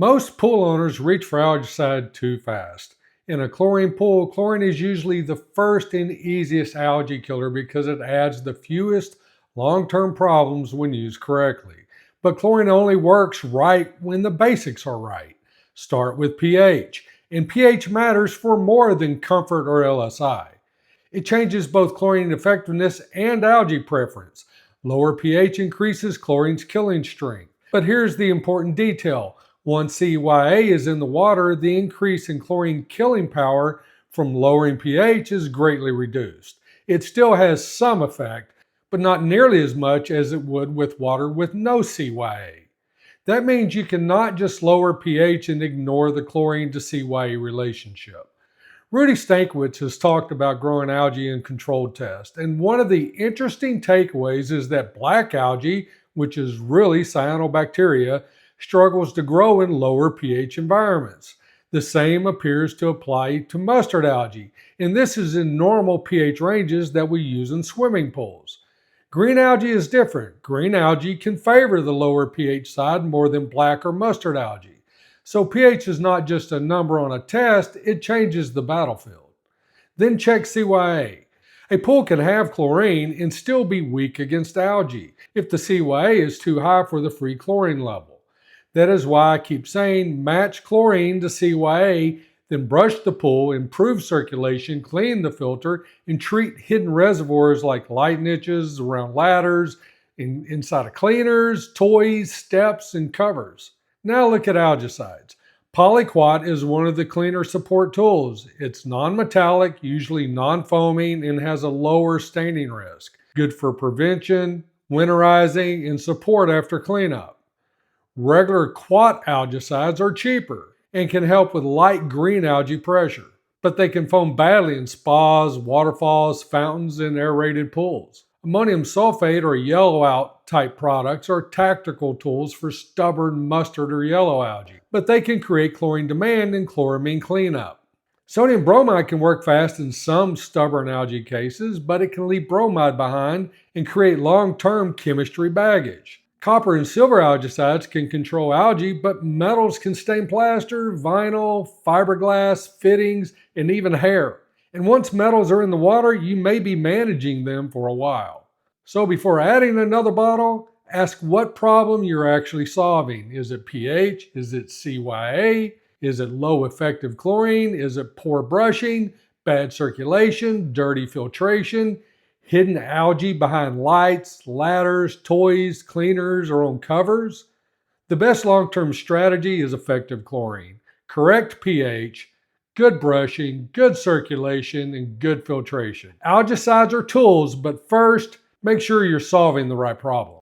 Most pool owners reach for algaecide too fast. In a chlorine pool, chlorine is usually the first and easiest algae killer because it adds the fewest long-term problems when used correctly. But chlorine only works right when the basics are right. Start with pH, and pH matters for more than comfort or LSI. It changes both chlorine effectiveness and algae preference. Lower pH increases chlorine's killing strength. But here's the important detail. Once CYA is in the water, the increase in chlorine killing power from lowering pH is greatly reduced. It still has some effect, but not nearly as much as it would with water with no CYA. That means you cannot just lower pH and ignore the chlorine to CYA relationship. Rudy Stankiewicz has talked about growing algae in controlled tests, and one of the interesting takeaways is that black algae, which is really cyanobacteria, struggles to grow in lower pH environments. The same appears to apply to mustard algae, and this is in normal pH ranges that we use in swimming pools. Green algae is different. Green algae can favor the lower pH side more than black or mustard algae. So pH is not just a number on a test, it changes the battlefield. Then check CYA. A pool can have chlorine and still be weak against algae if the CYA is too high for the free chlorine level. That is why I keep saying match chlorine to CYA, then brush the pool, improve circulation, clean the filter, and treat hidden reservoirs like light niches around ladders, inside of cleaners, toys, steps, and covers. Now look at algaecides. Polyquat is one of the cleaner support tools. It's non-metallic, usually non-foaming, and has a lower staining risk. Good for prevention, winterizing, and support after cleanup. Regular quat algaecides are cheaper and can help with light green algae pressure, but they can foam badly in spas, waterfalls, fountains, and aerated pools. Ammonium sulfate or yellow out type products are tactical tools for stubborn mustard or yellow algae, but they can create chlorine demand and chloramine cleanup. Sodium bromide can work fast in some stubborn algae cases, but it can leave bromide behind and create long-term chemistry baggage. Copper and silver algaecides can control algae, but metals can stain plaster, vinyl, fiberglass, fittings, and even hair. And once metals are in the water, you may be managing them for a while. So before adding another bottle, ask what problem you're actually solving. Is it pH? Is it CYA? Is it low effective chlorine? Is it poor brushing, bad circulation, dirty filtration, hidden algae behind lights, ladders, toys, cleaners, or on covers? The best long-term strategy is effective chlorine, correct pH, good brushing, good circulation, and good filtration. Algaecides are tools, but first, make sure you're solving the right problem.